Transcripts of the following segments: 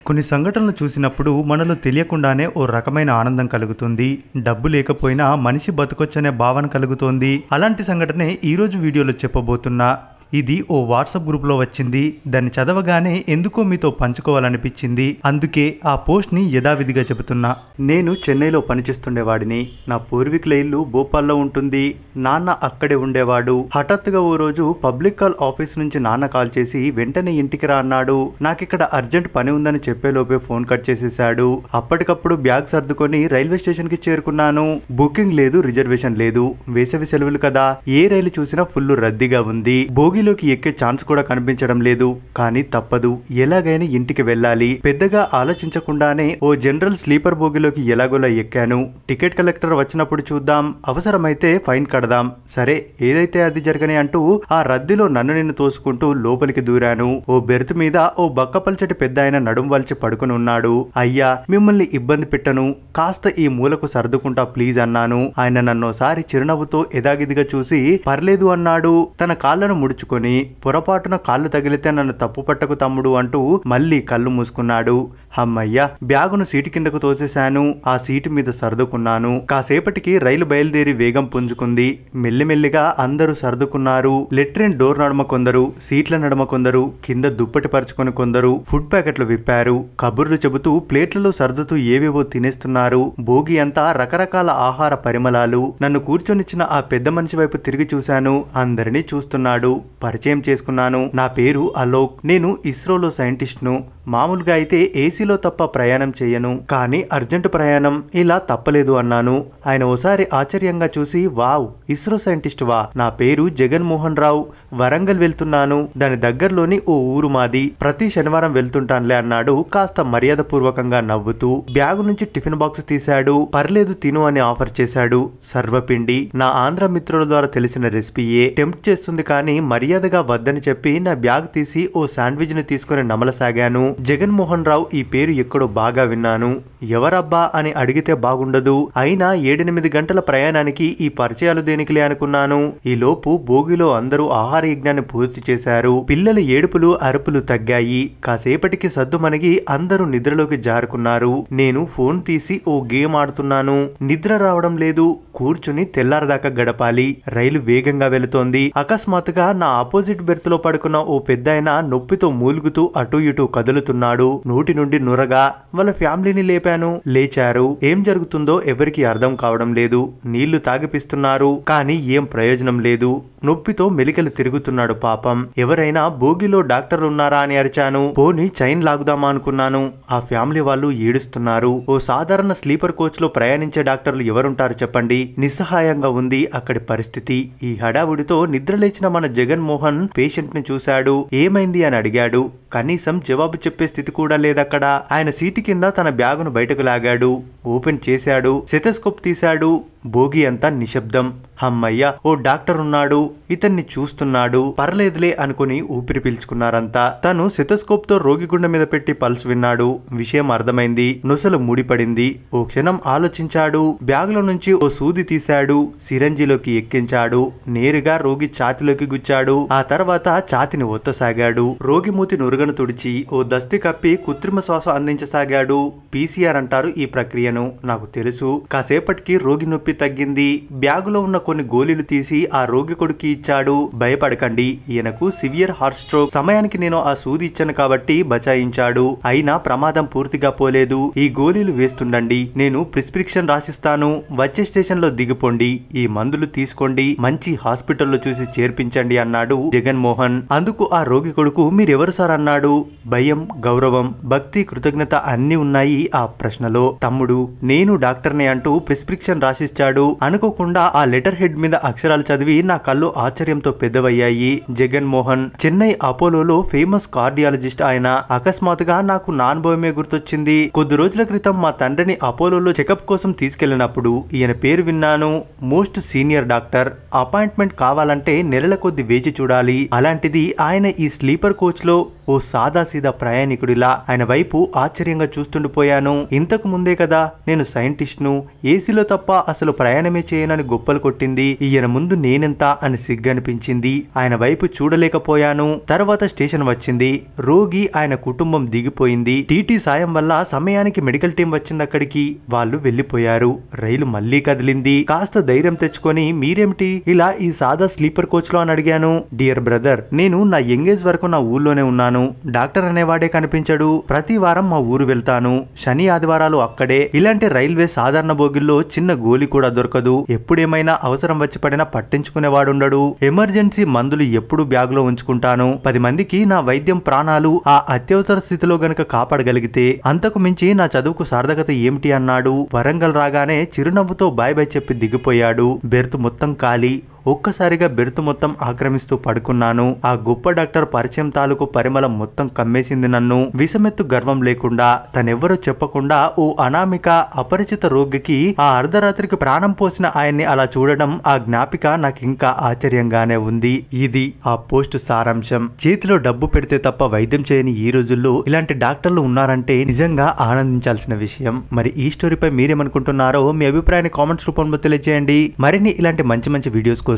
కొన్ని సంఘటనలు చూసినప్పుడు మనలో తెలియకుండానే ఓ రకమైన ఆనందం కలుగుతుంది. డబ్బు లేకపోయినా మనిషి బతకొచ్చనే భావన కలుగుతోంది. అలాంటి సంఘటనే ఈరోజు వీడియోలో చెప్పబోతున్నా. ఇది ఓ వాట్సాప్ గ్రూప్లో వచ్చింది. దాన్ని చదవగానే ఎందుకో మీతో పంచుకోవాలనిపించింది. అందుకే ఆ పోస్ట్ని యథావిధిగా చెబుతున్నా. నేను చెన్నైలో పనిచేస్తుండేవాడిని. నా పూర్వీకుల ఇల్లు భోపాల్లో ఉంటుంది. నాన్న అక్కడే ఉండేవాడు. హఠాత్తుగా ఓ రోజు పబ్లిక్ కాల్ ఆఫీస్ నుంచి నాన్న కాల్ చేసి వెంటనే ఇంటికి రా అన్నాడు. నాకిక్కడ అర్జెంట్ పని ఉందని చెప్పేలోపే ఫోన్ కట్ చేసేశాడు. అప్పటికప్పుడు బ్యాగ్ సర్దుకొని రైల్వే స్టేషన్ కి చేరుకున్నాను. బుకింగ్ లేదు, రిజర్వేషన్ లేదు. వేసవి సెలవులు కదా, ఏ రైలు చూసినా ఫుల్ రద్దీగా ఉంది. భోగిలోకి ఎక్కే ఛాన్స్ కూడా కనిపించడం లేదు. కానీ తప్పదు, ఎలాగైనా ఇంటికి వెళ్ళాలి. పెద్దగా ఆలోచించకుండానే ఓ జనరల్ స్లీపర్ భోగిలోకి ఎలాగోలా ఎక్కాను. టికెట్ కలెక్టర్ వచ్చినప్పుడు చూద్దాం, అవసరమైతే ఫైన్ కడదాం. సరే ఏదైతే అది జరగని అంటూ ఆ రద్దీలో నన్ను నిన్ను తోసుకుంటూ లోపలికి దూరాను. ఓ బెర్త్ మీద ఓ బక్కపల్చటి పెద్ద ఆయన నడుం వాల్చి పడుకుని ఉన్నాడు. అయ్యా, మిమ్మల్ని ఇబ్బంది పెట్టను, కాస్త ఈ మూలకు సర్దుకుంటా ప్లీజ్ అన్నాను. ఆయన నన్నోసారి చిరునవ్వుతో ఎదాగిదిగా చూసి పర్లేదు అన్నాడు. తన కాళ్లను ముడుచుకొని పొరపాటున కాళ్ళు తగిలితే నన్ను తప్పు పట్టకు తమ్ముడు అంటూ మళ్ళీ కళ్ళు మూసుకున్నాడు. అమ్మయ్య, బ్యాగును సీటు కిందకు తోసేశాను. ఆ సీటు మీద సర్దుకున్నాను. కాసేపటికి రైలు బయలుదేరి వేగం పుంజుకుంది. మెల్లిమెల్లిగా అందరూ సర్దుకున్నారు. లెట్రిన్ డోర్ నడుమ కొందరు, సీట్ల నడుమ కొందరు, కింద దుప్పటి పరుచుకొని కొందరు ఫుడ్ ప్యాకెట్లు విప్పారు. కబుర్లు చెబుతూ ప్లేట్లలో సర్దుతూ ఏవేవో తినేస్తున్నారు. భోగి అంతా రకరకాల ఆహార పరిమళాలు. నన్ను కూర్చొనిచ్చిన ఆ పెద్ద మనిషి వైపు తిరిగి చూశాను. అందరినీ చూస్తున్నాడు. పరిచయం చేసుకున్నాను. నా పేరు అలోక్. నేను ఇస్రోలో సైంటిస్ట్ను. మామూలుగా అయితే ఏసీలో తప్ప ప్రయాణం చేయను, కానీ అర్జెంటు ప్రయాణం, ఇలా తప్పలేదు అన్నాను. ఆయన ఓసారి ఆశ్చర్యంగా చూసి వావ్, ఇస్రో సైంటిస్ట్ వా? నా పేరు జగన్మోహన్ రావు. వరంగల్ వెళ్తున్నాను. దాని దగ్గరలోని ఓ ఊరు మాది. ప్రతి శనివారం వెళ్తుంటానులే అన్నాడు కాస్త మర్యాద పూర్వకంగా నవ్వుతూ. బ్యాగు నుంచి టిఫిన్ బాక్స్ తీశాడు. పర్లేదు తిను అని ఆఫర్ చేశాడు. సర్వపిండి, నా ఆంధ్ర మిత్రుల ద్వారా తెలిసిన రెసిపీయే. టెంప్ట్ చేస్తుంది కానీ మర్యాదగా వద్దని చెప్పి నా బ్యాగ్ తీసి ఓ శాండ్విచ్ ని తీసుకుని నమలసాగాను. జగన్మోహన్ రావు ఈ పేరు ఎక్కడో బాగా విన్నాను. ఎవరబ్బా అని అడిగితే బాగుండదు. అయినా 7-8 గంటల ప్రయాణానికి ఈ పరిచయాలు దేనికిలే అనుకున్నాను. ఈ లోపు భోగిలో అందరూ ఆహార యజ్ఞాన్ని పూర్తి చేశారు. పిల్లల ఏడుపులు అరుపులు తగ్గాయి. కాసేపటికి సద్దు మనగి అందరూ నిద్రలోకి జారుకున్నారు. నేను ఫోన్ తీసి ఓ గేమ్ ఆడుతున్నాను. నిద్ర రావడం లేదు. కూర్చుని తెల్లారదాకా గడపాలి. రైలు వేగంగా వెళుతోంది. అకస్మాత్తుగా నా ఆపోజిట్ బెర్త్ లో పడుకున్న ఓ పెద్దాయన నొప్పితో మూలుగుతూ అటూ ఇటూ కదులుతున్నాడు. నోటి నుండి నురగా. వాళ్ళ ఫ్యామిలీని లేపాను. లేచారు. ఏం జరుగుతుందో ఎవరికి అర్థం కావడం లేదు. నీళ్లు తాగిపిస్తున్నారు, కానీ ఏం ప్రయోజనం లేదు. నొప్పితో మెలికలు తిరుగుతున్నాడు పాపం. ఎవరైనా భోగిలో డాక్టర్ ఉన్నారా అని అరిచాను. పోనీ చైన్ లాగుదామా అనుకున్నాను. ఆ ఫ్యామిలీ వాళ్ళు ఏడుస్తున్నారు. ఓ సాధారణ స్లీపర్ కోచ్ లో ప్రయాణించే డాక్టర్లు ఎవరుంటారు చెప్పండి. నిస్సహాయంగా ఉంది అక్కడి పరిస్థితి. ఈ హడావుడితో నిద్రలేచిన మన జగన్మోహన్ పేషెంట్ ని చూశాడు. ఏమైంది అని అడిగాడు. కనీసం జవాబు చెప్పే స్థితి కూడా లేదక్కడ. ఆయన సీటు కింద తన బ్యాగును బయటకు లాగాడు. ఓపెన్ చేశాడు. స్టెథోస్కోప్ తీశాడు. భోగి అంతా నిశ్శబ్దం. అమ్మయ్య, ఓ డాక్టర్ ఉన్నాడు. ఇతన్ని చూస్తున్నాడు. పర్లేదులే అనుకుని ఊపిరి పీల్చుకున్నారంతా. తను స్టెథోస్కోప్ తో రోగి గుండె మీద పెట్టి పల్స్ విన్నాడు. విషయం అర్థమైంది. నొసలు ముడిపడింది. ఓ క్షణం ఆలోచించాడు. బ్యాగులో నుంచి ఓ సూది తీశాడు. సిరంజిలోకి ఎక్కించాడు. నేరుగా రోగి ఛాతిలోకి గుచ్చాడు. ఆ తర్వాత ఛాతిని ఒత్తసాగాడు. రోగి మూతి నురుగను తుడిచి ఓ దస్తి కప్పి కృత్రిమ శ్వాస అందించసాగాడు. పీసీఆర్ అంటారు ఈ ప్రక్రియను, నాకు తెలుసు. కాసేపటికి రోగి నొప్పి తగ్గింది. బ్యాగులో ఉన్న కొన్ని గోళీలు తీసి ఆ రోగి కొడుకు ఇచ్చాడు. భయపడకండి, ఈయనకు సివియర్ హార్ట్ స్ట్రోక్. సమయానికి నేను ఆ సూది ఇచ్చాను కాబట్టి బచాయించాడు. అయినా ప్రమాదం పూర్తిగా పోలేదు. ఈ గోళీలు వేస్తుండండి. నేను ప్రిస్క్రిప్షన్ రాసిస్తాను. వచ్చే స్టేషన్ లో దిగిపోండి. ఈ మందులు తీసుకోండి. మంచి హాస్పిటల్లో చూసి చేర్పించండి అన్నాడు జగన్మోహన్. అందుకు ఆ రోగి కొడుకు మీరెవరు సార్ అన్నాడు. భయం, గౌరవం, భక్తి, కృతజ్ఞత అన్ని ఉన్నాయి ఆ ప్రశ్నలో. తమ్ముడు, నేను డాక్టర్ని అంటూ ప్రిస్క్రిప్షన్ రాసిచ్చాడు. అనుకోకుండా ఆ లెటర్ హెడ్ మీద అక్షరాలు చదివి నా కళ్ళు ఆశ్చర్యంతో పెద్దవయ్యాయి. జగన్మోహన్ చెన్నై అపోలోలో ఫేమస్ కార్డియాలజిస్ట్ ఆయన. అకస్మాత్తుగా నాకు నా అనుభవమే గుర్తొచ్చింది. కొద్ది రోజుల క్రితం మా తండ్రిని అపోలోలో చెకప్ కోసం తీసుకెళ్లినప్పుడు ఈయన పేరు విన్నాను. Most senior doctor. అపాయింట్మెంట్ కావాలంటే నెలల కొద్ది వేచి చూడాలి. అలాంటిది ఆయన ఈ స్లీపర్ కోచ్ లో ఓ సాదాసీదా ప్రయాణికుడిలా ఆయన వైపు ఆశ్చర్యంగా చూస్తుండిపోయాను. ఇంతకు ముందే కదా నేను సైంటిస్ట్ ను, ఏసీలో తప్ప అసలు ప్రయాణమే చేయనని గొప్పలు కొట్టింది. ఈయన ముందు నేనెంత అని సిగ్గనిపించింది. ఆయన వైపు చూడలేకపోయాను. తర్వాత స్టేషన్ వచ్చింది. రోగి ఆయన కుటుంబం దిగిపోయింది. టీటీ సాయం వల్ల సమయానికి మెడికల్ టీం వచ్చింది అక్కడికి. వాళ్ళు వెళ్లిపోయారు. రైలు మళ్లీ కదిలింది. కాస్త ధైర్యం తెచ్చుకొని మీరేమిటి ఇలా ఈ సాదా స్లీపర్ కోచ్ లో అని అడిగాను. డియర్ బ్రదర్, నేను నా యంగేజ్ వరకు నా ఊర్లోనే ఉన్నాను. డాక్టర్ అనేవాడే కనిపించడు. ప్రతి వారం మా ఊరు వెళ్తాను. శని ఆదివారాలు అక్కడే. ఇలాంటి రైల్వే సాధారణ బోగిల్లో చిన్న గోలి కూడా దొరకదు. ఎప్పుడేమైనా అవసరం వచ్చి పడినా పట్టించుకునేవాడుండడు. ఎమర్జెన్సీ మందులు ఎప్పుడు బ్యాగ్ లో ఉంచుకుంటాను. 10 మందికి నా వైద్యం ప్రాణాలు ఆ అత్యవసర స్థితిలో గనక కాపాడగలిగితే అంతకు మించి నా చదువుకు సార్థకత ఏమిటి అన్నాడు. వరంగల్ రాగానే చిరునవ్వుతో బాయ్ బాయ్ చెప్పి దిగిపోయాడు. బెర్త్ మొత్తం ఖాళీ. ఒక్కసారిగా బెర్త్ మొత్తం ఆక్రమిస్తూ పడుకున్నాను. ఆ గొప్ప డాక్టర్ పరిచయం తాలూకు పరిమళం మొత్తం కమ్మేసింది నన్ను. విషమెత్తు గర్వం లేకుండా తనెవ్వరూ చెప్పకుండా ఓ అనామిక అపరిచిత రోగికి ఆ అర్ధరాత్రికి ప్రాణం పోసిన ఆయన్ని అలా చూడడం, ఆ జ్ఞాపిక నాకింకా ఆశ్చర్యంగానే ఉంది. ఇది ఆ పోస్ట్ సారాంశం. చేతిలో డబ్బు పెడితే తప్ప వైద్యం చేయని ఈ రోజుల్లో ఇలాంటి డాక్టర్లు ఉన్నారంటే నిజంగా ఆనందించాల్సిన విషయం. మరి ఈ స్టోరీపై మీరేమనుకుంటున్నారో మీ అభిప్రాయాన్ని కామెంట్స్ రూపంలో తెలియజేయండి. మరిన్ని ఇలాంటి మంచి మంచి వీడియోస్ కోసం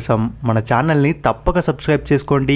మన ఛానల్ ని తప్పక సబ్స్క్రైబ్ చేసుకోండి.